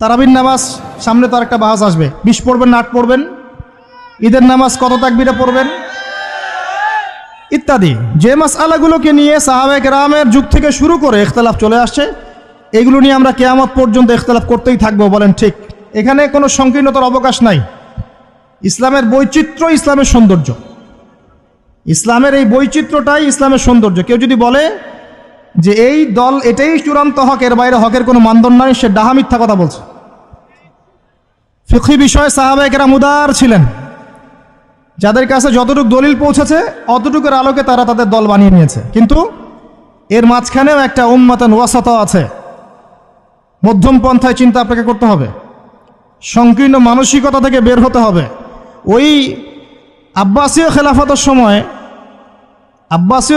তারাবির নামাজ সামনে তো আরেকটা বাহাস আসবে, 20 পড়বেন না 8 পড়বেন, ঈদের নামাজ কত তাকবীরে পড়বেন ইত্যাদি। যে মাসআলাগুলোকে নিয়ে সাহাবায়ে কেরামের যুগ থেকে শুরু করে ইখতিলাফ চলে আসছে, এগুলো নিয়ে আমরা কিয়ামত পর্যন্ত ইখতিলাফ করতেই থাকবো। বলেন ঠিক? এখানে কোনো সংকীর্ণতার অবকাশ নাই। ইসলামের বৈচিত্র্য ইসলামের সৌন্দর্য, ইসলামের এই বৈচিত্র্যটাই ইসলামের সৌন্দর্য। কেউ যদি বলে যে এই দল এটাই চূড়ান্ত হক, এর বাইরে হকের কোনো মানদণ্ড নাই, সে ডাহা মিথ্যা কথা বলছে। ফিকহি বিষয়ে সাহাবায়ে কেরাম উদার ছিলেন, যাদের কাছে যতটুকু দলিল পৌঁছেছে অতটুকুর আলোকে তারা তাদের দল বানিয়ে নিয়েছে। কিন্তু এর মাঝখানেও একটা উম্মাতান ওয়াসাতা আছে, মধ্যম পন্থায় চিন্তা আপনাকে করতে হবে, সংকীর্ণ মানসিকতা থেকে বের হতে হবে। ওই আব্বাসীয়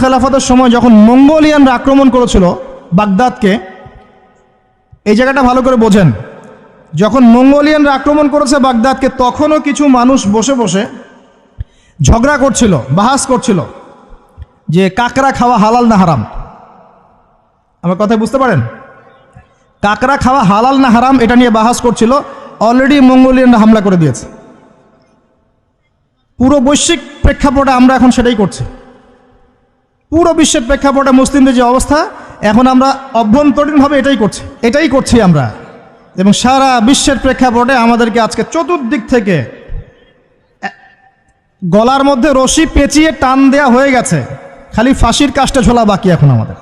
খেলাফতের সময় যখন মঙ্গোলিয়ানরা আক্রমণ করেছিল বাগদাদকে, এই জায়গাটা ভালো করে বোঝেন। যখন মঙ্গোলিয়ানরা আক্রমণ করেছে বাগদাদকে, তখনও কিছু মানুষ বসে বসে ঝগড়া করছিল, বাহাস করছিল যে কাকড়া খাওয়া হালাল না হারাম। আমার কথা বুঝতে পারেন? কাকড়া খাওয়া হালাল না হারাম এটা নিয়ে বাহাস করছিল। অলরেডি মঙ্গোলিয়ানরা হামলা করে দিয়েছে। পুরো বৈশ্বিক প্রেক্ষাপটে আমরা এখন সেটাই করছি। পুরো বিশ্বের প্রেক্ষাপটে মুসলিমদের যে অবস্থা, এখন আমরা অভ্যন্তরীণভাবে এটাই করছি আমরা। এবং সারা বিশ্বের প্রেক্ষাপটে আমাদেরকে আজকে চতুর্দিক থেকে গলার মধ্যে রশি পেঁচিয়ে টান দেয়া হয়ে গেছে, খালি ফাঁসির কাজটা ঝোলা বাকি এখন আমাদের।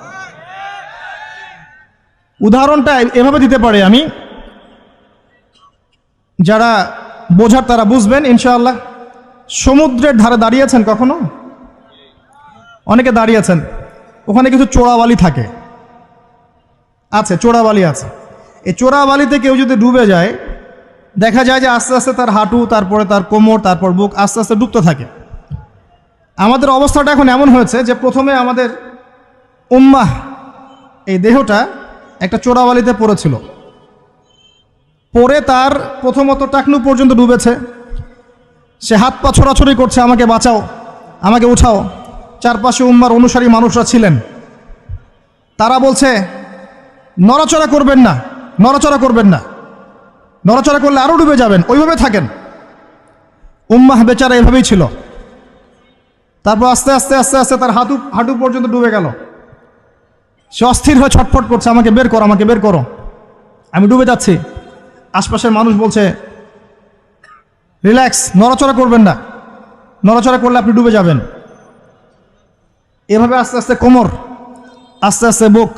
উদাহরণটা এভাবে দিতে পারি আমি, যারা বোঝার তারা বুঝবেন ইনশাআল্লাহ। সমুদ্রের ধারে দাঁড়িয়েছেন কখনো? অনেকে দাঁড়িয়েছেন, ওখানে কিছু চোরাবালি থাকে, আছে চোরাবালি আছে। এই চোরাবালিতে কেউ যদি ডুবে যায়, দেখা যায় যে আস্তে আস্তে তার হাঁটু, তারপরে তার কোমর, তারপর বুক আস্তে আস্তে ডুবতে থাকে। আমাদের অবস্থাটা এখন এমন হয়েছে যে প্রথমে আমাদের উম্মাহ, এই দেহটা একটা চোরাবালিতে পড়েছিল, পরে তার প্রথমত টাকনু পর্যন্ত ডুবেছে। সে হাত পা ছোড়াছড়ি করছে, আমাকে বাঁচাও, আমাকে উঠাও। চারপাশে উম্মার অনুসারী মানুষরা ছিলেন, তারা বলছে নড়াচড়া করবেন না, নড়াচড়া করবেন না, নড়াচড়া করলে আরও ডুবে যাবেন, ওইভাবে থাকেন। উম্মাহ বেচারা এভাবেই ছিল। তারপর আস্তে আস্তে আস্তে আস্তে তার হাঁটু পর্যন্ত ডুবে গেল। সে অস্থির হয়ে ছটফট করছে, আমাকে বের করো, আমাকে বের করো, আমি ডুবে যাচ্ছি। আশপাশের মানুষ বলছে রিল্যাক্স, নড়াচড়া করবেন না, নড়াচড়া করলে আপনি ডুবে যাবেন। এভাবে আস্তে আস্তে কোমর, আস্তে আস্তে বুক,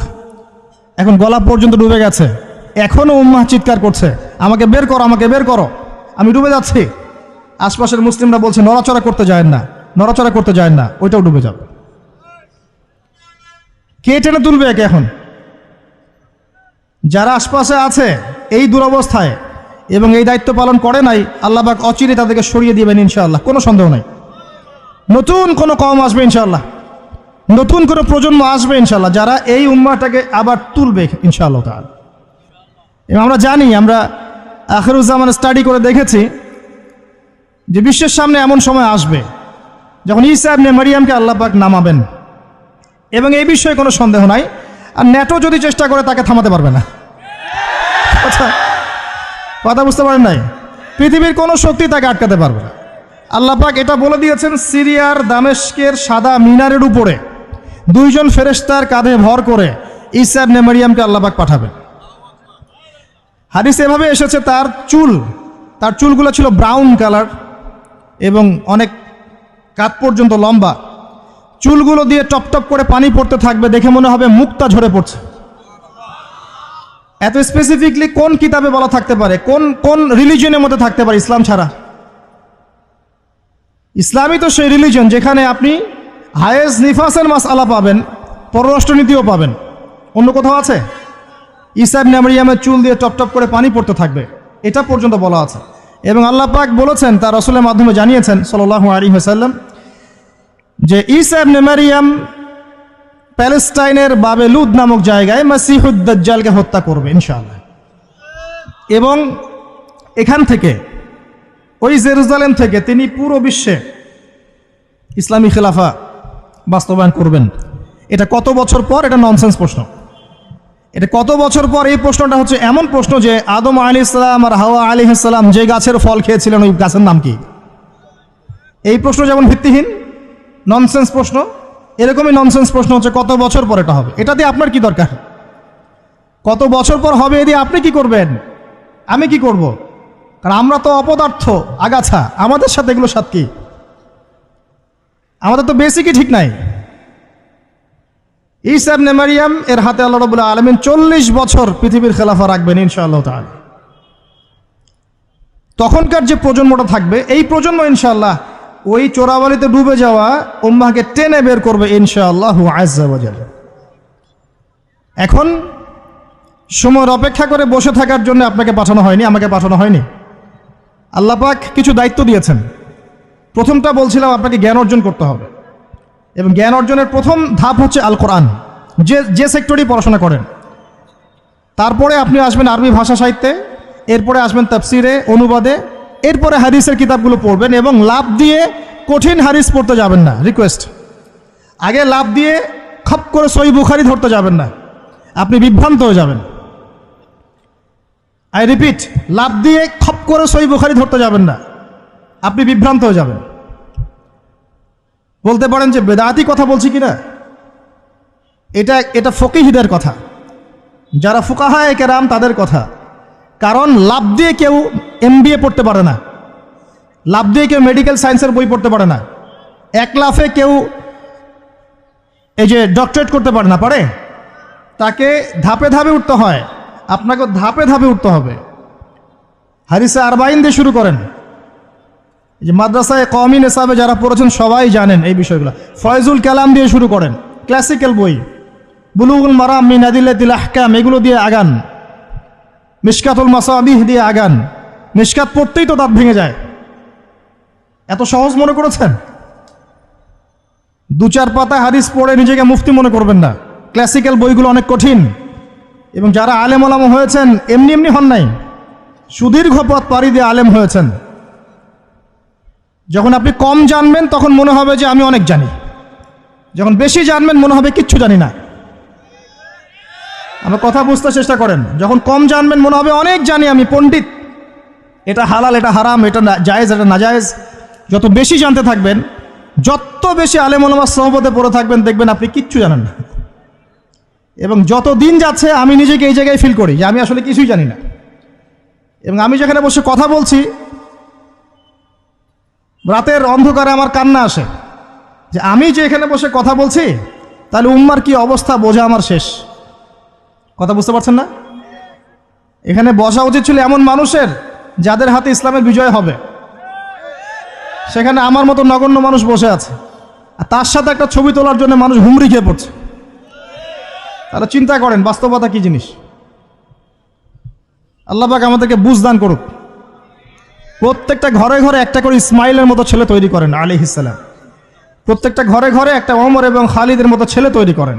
এখন গলা পর্যন্ত ডুবে গেছে। এখনও উম্মাহ চিৎকার করছে, আমাকে বের করো, আমাকে বের করো, আমি ডুবে যাচ্ছি। আশপাশের মুসলিমরা বলছে নড়াচড়া করতে যায় না, নড়াচড়া করতে যায় না, ওইটাও ডুবে যাবে। কে টেনে তুলবে একে? এখন যারা আশপাশে আছে এই দুরবস্থায় এবং এই দায়িত্ব পালন করে নাই, আল্লাহ পাক অচিরে তাদেরকে সরিয়ে দিবেন ইনশাআল্লাহ, কোনো সন্দেহ নাই। নতুন কোনো কওম আসবে ইনশাআল্লাহ, নতুন কোনো প্রজন্ম আসবে ইনশাআল্লাহ, যারা এই উম্মাহটাকে আবার তুলবে ইনশাআল্লাহ তাআলা। এবং আমরা জানি, আমরা আখিরুজ্জামান স্টাডি করে দেখেছি যে বিশ্বের সামনে এমন সময় আসবে যখন ঈসা ইবনে মারইয়ামকে আল্লাহ পাক নামাবেন, এবং এই বিষয়ে কোনো সন্দেহ নাই। আর ন্যাটো যদি চেষ্টা করে তাকে থামাতে পারবে না। আচ্ছা, কথা বুঝতে পারেন নাই? পৃথিবীর কোনো শক্তি তাকে আটকাতে পারবে না। আল্লাহ পাক এটা বলে দিয়েছেন, সিরিয়ার দামেস্কের সাদা মিনারের উপরে 2 জন ফেরেশতার কাঁধে ভর করে ঈসা ইবনে মারইয়ামকে আল্লাহ পাক পাঠাবেন। হাদিসে এভাবে এসেছে, তার চুলগুলো ছিল ব্রাউন কালার এবং অনেক কাঁধ পর্যন্ত লম্বা। চুলগুলো দিয়ে টপ টপ করে পানি পড়তে থাকবে, দেখে মনে হবে মুক্তা ঝরে পড়ছে। এত স্পেসিফিকলি কোন কিতাবে বলা থাকতে পারে, কোন রিলিজনের মধ্যে থাকতে পারে ইসলাম ছাড়া? ইসলামই তো সেই রিলিজন যেখানে আপনি হায়েজ নিফাসের মাসআলা পাবেন, পররাষ্ট্রনীতিও পাবেন। অন্য কোথাও আছে? ঈসা ইবনে মারইয়ামের চুল দিয়ে টপ টপ করে পানি পড়তে থাকবে, এটা পর্যন্ত বলা আছে। এবং আল্লাহ পাক বলেছেন, তার রাসূলের মাধ্যমে জানিয়েছেন সাল্লাল্লাহু আলাইহি ওয়াসাল্লাম, যে ঈসা ইবনে মারইয়াম প্যালেস্টাইনের বাবেলুদ নামক জায়গায় মাসিহুদ দাজ্জালকে হত্যা করবে ইনশাআল্লাহ। এবং এখান থেকে, ওই জেরুজালেম থেকে তিনি পুরো বিশ্বে ইসলামী খেলাফা বাস্তবায়ন করবেন। এটা কত বছর পর? এটা ননসেন্স প্রশ্ন। এটা কত বছর পর এই প্রশ্নটা হচ্ছে এমন প্রশ্ন যে আদম আলাইহিস সালাম আর হাওয়া আলাইহিস সালাম যে গাছের ফল খেয়েছিলেন ওই গাছের নাম কি? এই প্রশ্ন যেমন ভিত্তিহীন ননসেন্স প্রশ্ন, এরকমই ননসেন্স প্রশ্ন হচ্ছে কত বছর পর এটা হবে। এটা দিয়ে আপনার কি দরকার? কত বছর পর হবে এ দিয়ে আপনি কি করবেন, আমি কি করব? কারণ আমরা তো অপদার্থ, আগাছা, আমাদের সাথে এগুলো সাথে কি? আমাদের তো বেসিকই ঠিক নাই। ঈসা ইবনে মারইয়াম এর হাতে আল্লাহ রাব্বুল আলামিন 40 বছর পৃথিবীর খেলাফা রাখবেন ইনশাআল্লাহ তাআলা। তখনকার যে প্রজন্মটা থাকবে, এই প্রজন্ম ইনশাআল্লাহ ওই চোরাবালিতে ডুবে যাওয়া উম্মাহকে টেনে বের করবে ইনশাআল্লাহ আযজা ওয়া জাল্লা। এখন সময়ের অপেক্ষা করে বসে থাকার জন্য আপনাকে পাঠানো হয়নি, আমাকে পাঠানো হয়নি। আল্লাহ পাক কিছু দায়িত্ব দিয়েছেন। প্রথমটা বলছিলাম আপনাকে জ্ঞান অর্জন করতে হবে, এবং জ্ঞান অর্জনের প্রথম ধাপ হচ্ছে আল কোরআন। যে সেক্টরেই পড়াশোনা করেন, তারপরে আপনি আসবেন আরবি ভাষা সাহিত্যে, এরপরে আসবেন তাফসিরে, অনুবাদে, এরপরে হাদিসের কিতাবগুলো পড়বেন। এবং লাভ দিয়ে কঠিন হাদিস পড়তে যাবেন না, রিকোয়েস্ট। আগে লাভ দিয়ে খপ করে সহিহ বুখারী ধরতে যাবেন না, আপনি বিভ্রান্ত হয়ে যাবেন। আই রিপিট, লাভ দিয়ে খপ করে সহিহ বুখারী ধরতে যাবেন না, আপনি বিভ্রান্ত হয়ে যাবেন। বলতে পারেন যে বেদাতি কথা বলছি কিনা, এটা ফকিহদের কথা, যারা ফুকাহায়ে কেরাম তাদের কথা। কারণ লাভ দিয়ে কেউ MBA পড়তে পারে না, লাভ দিয়ে কেউ মেডিকেল সায়েন্সের বই পড়তে পারে না, এক লাফে কেউ এই যে ডক্টরেট করতে পারে না, পারে? তাকে ধাপে ধাপে উঠতে হয়, আপনাকে ধাপে ধাপে উঠতে হবে। হাদিসে আরবাইন দিয়ে শুরু করেন। এই যে মাদ্রাসায় কওমি নিসাবে যারা পড়েছেন সবাই জানেন এই বিষয়গুলো। ফয়জুল কালাম দিয়ে শুরু করেন, ক্লাসিক্যাল বই, বুলুগুল মারাম মিন আদিল্লাতিল আহকাম, এগুলো দিয়ে আগান। মিশকাতুল মাসাবিহ দিয়ে আগান। মিশকাত পড়তেই তো দাঁত ভেঙে যায়, এত সহজ মনে করেছেন? 2-4 পাতা হাদিস পড়ে নিজেকে মুফতি মনে করবেন না। ক্লাসিক্যাল বইগুলো অনেক কঠিন, এবং যারা আলেম ওলামা হয়েছেন এমনি এমনি হন নাই, সুদীর্ঘ পথ পাড়ি দিয়ে আলেম হয়েছেন। যখন আপনি কম জানবেন তখন মনে হবে যে আমি অনেক জানি, যখন বেশি জানবেন মনে হবে কিচ্ছু জানি না। আমার কথা বুঝতে চেষ্টা করেন। যখন কম জানবেন মনে হবে অনেক জানি, আমি পণ্ডিত, এটা হালাল, এটা হারাম, এটা জায়েজ, এটা নাজায়েজ। যত বেশি জানতে থাকবেন, যত বেশি আলেম ওলামার সোহবতে পড়ে থাকবেন, দেখবেন আপনি কিচ্ছু জানেন না। এবং যত দিন যাচ্ছে আমি নিজেকে এই জায়গায় ফিল করি যে আমি আসলে কিছুই জানি না। এবং আমি যেখানে বসে কথা বলছি, রাতের অন্ধকারে আমার কান্না আসে যে আমি যে এখানে বসে কথা বলছি, তাহলে উম্মার কি অবস্থা বোঝা আমার শেষ। কথা বুঝতে পারছেন না? এখানে বসা উচিত ছিল এমন মানুষের যাদের হাতে ইসলামের বিজয় হবে। সেখানে আমার মতো নগণ্য মানুষ বসে আছে, আর তার সাথে একটা ছবি তোলার জন্য মানুষ হুমড়ি খেয়ে পড়ছে। তাহলে চিন্তা করেন বাস্তবতা কি জিনিস। আল্লাহ পাক আমাদেরকে বুঝ দান করুক। প্রত্যেকটা ঘরে ঘরে একটা করে ইসমাইলের মতো ছেলে তৈরি করেন আলাইহিস সালাম। প্রত্যেকটা ঘরে ঘরে একটা ওমর এবং খালিদের মতো ছেলে তৈরি করেন।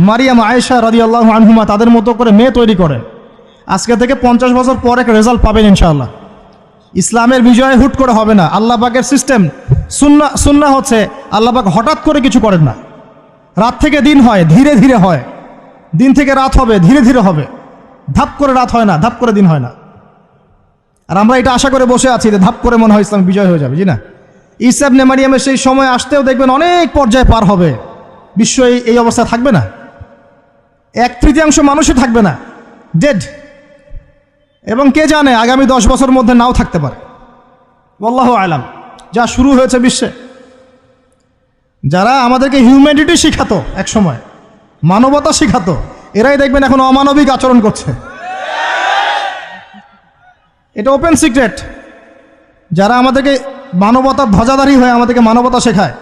মারিয়াম, আয়েশা রাদিয়াল্লাহু আনহুমা তাদের মতো করে মেয়ে তৈরি করেন। আজকে থেকে 50 বছর পর একটা রেজাল্ট পাবেন ইনশাআল্লাহ। ইসলামের বিজয় হুট করে হবে না। আল্লাহ পাকের সিস্টেম, সুন্নাহ হচ্ছে আল্লাহ পাক হঠাৎ করে কিছু করেন না। রাত থেকে দিন হয়, ধীরে ধীরে হয়। দিন থেকে রাত হবে, ধীরে ধীরে হবে। ধাপ করে রাত হয় না, ধাপ করে দিন হয় না। আর আমরা এটা আশা করে বসে আছি যে ধাপ করে মনে হয় ইসলাম বিজয় হয়ে যাবে, জি না। ঈসা ইবনে মারইয়ামের সেই সময় আসতেও দেখবেন অনেক পর্যায়ে পার হবে। বিশ্ব এই অবস্থা থাকবে না, 1/3 মানুষই থাকবে না, ডেড। এবং কে জানে আগামী 10 বছর মধ্যে নাও থাকতে পারে, আল্লাহু আলাম। যা শুরু হয়েছে বিশ্বে, যারা আমাদেরকে হিউম্যানিটি শিখাতো, এক সময় মানবতা শিখাতো, এরাই দেখবেন এখন অমানবিক আচরণ করছে। এটা ওপেন সিক্রেট। যারা আমাদেরকে মানবতার ধ্বজাধারী হয়ে আমাদেরকে মানবতা শেখায়,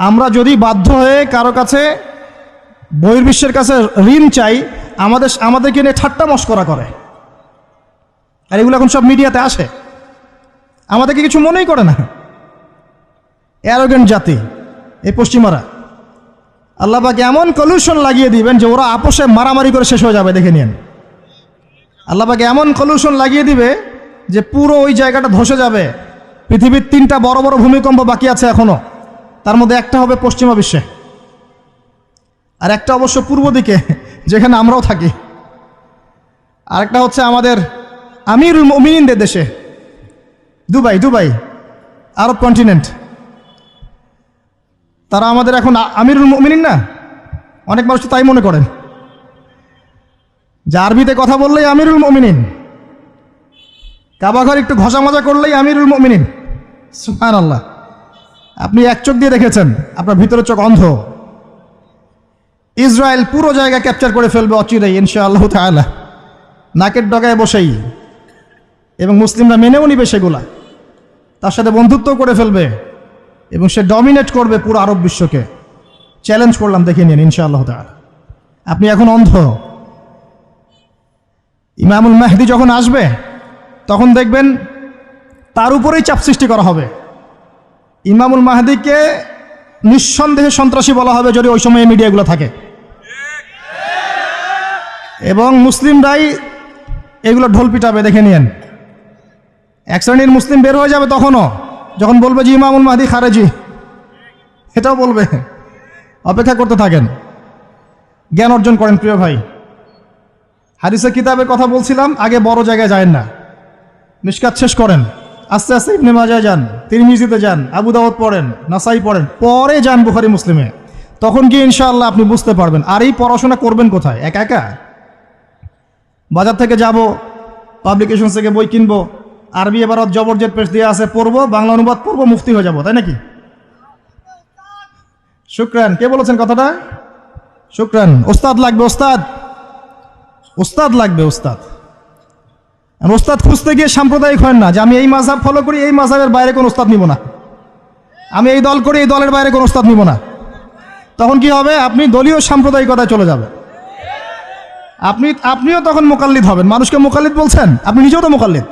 আমরা যদি বাধ্য হয়ে কারো কাছে, বহির্বিশ্বের কাছে ঋণ চাই, আমাদেরকে নিয়ে ঠাট্টা মশকরা করে। আর এগুলো এখন সব মিডিয়াতে আসে, আমাদেরকে কিছু মনেই করে না। অ্যারোগেন্ট জাতি এই পশ্চিমারা। আল্লাহ পাক এমন কলিউশন লাগিয়ে দিবেন যে ওরা আপোষে মারামারি করে শেষ হয়ে যাবে, দেখে নিন। আল্লাহ পাক এমন কলিউশন লাগিয়ে দিবে যে পুরো ওই জায়গাটা ধসে যাবে। পৃথিবীর 3টা বড় বড় ভূমিকম্প বাকি আছে এখনো, তার মধ্যে একটা হবে পশ্চিমা বিশ্বে, আর একটা অবশ্য পূর্ব দিকে, যেখানে আমরাও থাকি। আরেকটা হচ্ছে আমাদের আমিরুল মুমিনিনদের দেশে, দুবাই আরব কন্টিনেন্ট, তারা আমাদের এখন আমিরুল মুমিনিন না? অনেক মানুষ তো তাই মনে করেন যে আরবিতে কথা বললেই আমিরুল মুমিনিন, কাবাঘর একটু ঘষা মাজা করলেই আমিরুল মুমিনিন। সুবহানাল্লাহ। আপনি এক চোখ দিয়ে দেখেছেন, আপনার ভিতরের চোখ অন্ধ। ইসরায়েল পুরো জায়গা ক্যাপচার করে ফেলবে অচিরেই ইনশাআল্লাহ তাআলা, নাকের ডগায় বসেই, এবং মুসলিমরা মেনেও নিবে সেগুলা, তার সাথে বন্ধুত্ব করে ফেলবে এবং সে ডমিনেট করবে পুরো আরব বিশ্বকে। চ্যালেঞ্জ করলাম, দেখে নিন ইনশাআল্লাহ তাআলা। আপনি এখন অন্ধ। ইমামুল মেহদি যখন আসবে তখন দেখবেন তার উপরেই চাপ সৃষ্টি করা হবে। ইমামুল মাহদিকে নিঃসন্দেহে সন্ত্রাসী বলা হবে যদি ওই সময় মিডিয়াগুলো থাকে, এবং মুসলিমরাই এগুলো ঢোল পিটাবে, দেখে নিয়েন। এক শ্রেণীর মুসলিম বের হয়ে যাবে তখনও, যখন বলবে যে ইমামুল মাহদি খারেজি, এটাও বলবে। অপেক্ষা করতে থাকেন, জ্ঞান অর্জন করেন প্রিয় ভাই। হাদিসের কিতাবের কথা বলছিলাম, আগে বড় জায়গায় যায়েন না, মিশকাত শেষ করেন, আস্তে আস্তে ইবনে মাজাহ যান, তিরমিজিতে যান, আবু দাউদ পড়েন, নাসাই পড়েন, পরে যান বুখারী মুসলিমে। তখন গিয়ে ইনশাআল্লাহ আপনি বুঝতে পারবেন। আর এই পড়াশোনা করবেন কোথায়? একা একা? বাজার থেকে যাব, পাবলিকেশন থেকে বই কিনবো, আরবি এবারত জবরজেট পেশ দিয়ে আছে, পড়বো, বাংলা অনুবাদ পড়বো, মুফতি হয়ে যাবো, তাই নাকি? শুকরান। কে বলেছেন কথাটা? শুকরান। ওস্তাদ লাগবে, ওস্তাদ লাগবে, ওস্তাদ। ওস্তাদ খুঁজতে গিয়ে সাম্প্রদায়িক হয় না যে আমি এই মাযহাব ফলো করি, এই মাযহাবের বাইরে কোনো ওস্তাদ নিব না, আমি এই দল করি, এই দলের বাইরে কোনো ওস্তাদ নিব না। তখন কি হবে? আপনি দলীয় সাম্প্রদায়িকতায় চলে যাবেন। আপনিও তখন মুকাল্লিদ হবেন। মানুষকে মুকাল্লিদ বলছেন, আপনি নিজেও তো মুকাল্লিদ।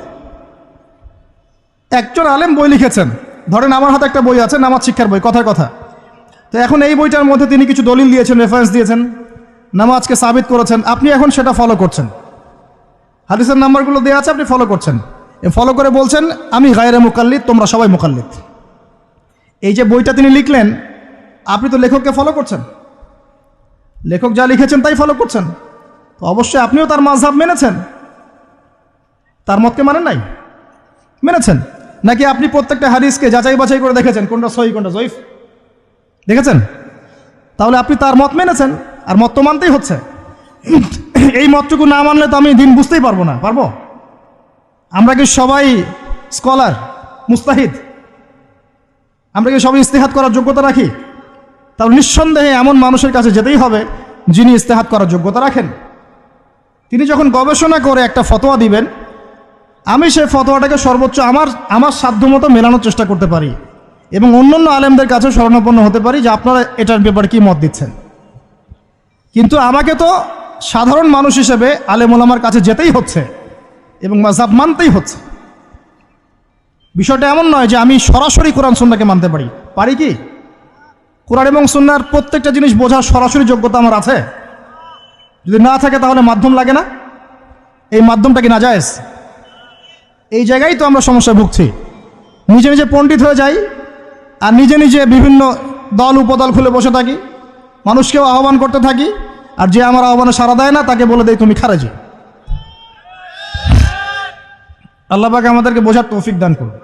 একজন আলেম বই লিখেছেন, ধরেন আমার হাতে একটা বই আছে, নামাজ শিক্ষার বই, কথার কথা। তো এখন এই বইটার মধ্যে তিনি কিছু দলিল দিয়েছেন, রেফারেন্স দিয়েছেন, নামাজকে সাবিত করেছেন, আপনি এখন সেটা ফলো করছেন। হাদিসের নাম্বারগুলো দেওয়া আছে, আপনি ফলো করছেন। ফলো করে বলছেন আমি গায়রে মুকাল্লিদ, তোমরা সবাই মুকাল্লিদ। এই যে বইটা তিনি লিখলেন, আপনি তো লেখককে ফলো করছেন, লেখক যা লিখেছেন তাই ফলো করছেন। তো অবশ্যই আপনিও তার মাযহাব মেনেছেন, তার মতকে মানেন নাই? মেনেছেন। নাকি আপনি প্রত্যেকটা হাদিসকে যাচাই বাছাই করে দেখেছেন কোনটা সহিহ কোনটা জয়ীফ? দেখেছেন? তাহলে আপনি তার মত মেনেছেন, আর মত তো মানতেই হচ্ছে। এই মতটুকু না মানলে তো আমি দিন বুঝতেই পারবো না। পারবো? আমরা কি সবাই স্কলার, মুস্তাহিদ? আমরা কি সবাই ইস্তেহাদ করার যোগ্যতা রাখি? তাহলে নিঃসন্দেহে এমন মানুষের কাছে যেতেই হবে যিনি ইস্তেহাদ করার যোগ্যতা রাখেন। তিনি যখন গবেষণা করে একটা ফতোয়া দিবেন, আমি সেই ফতোয়াটাকে সর্বোচ্চ আমার সাধ্যমতো মেলানোর চেষ্টা করতে পারি, এবং অন্যান্য আলেমদের কাছে শরণাপন্ন হতে পারি যে আপনারা এটার ব্যাপারে কি মত দিচ্ছেন। কিন্তু আমাকে তো সাধারণ মানুষ হিসেবে আলেম ওলামার কাছে যেতেই হচ্ছে এবং মাযহাব মানতেই হচ্ছে। বিষয়টা এমন নয় যে আমি সরাসরি কোরআন সুন্নাহকে মানতে পারি কি? কোরআন এবং সুন্নাহর প্রত্যেকটা জিনিস বোঝার সরাসরি যোগ্যতা আমার আছে? যদি না থাকে তাহলে মাধ্যম লাগে না? এই মাধ্যমটা কি নাজায়েজ? এই জায়গায় তো আমরা সমস্যায় ভুগছি। নিজে নিজে পণ্ডিত হয়ে যাই, আর নিজে নিজে বিভিন্ন দল উপদল খুলে বসে থাকি, মানুষকেও আহ্বান করতে থাকি, আর যে আমার আহ্বানে সাড়া দেয় না তাকে বলে দেয় তুমি খারেজি। আল্লাহ পাক আমাদেরকে বোঝার তৌফিক দান করুন।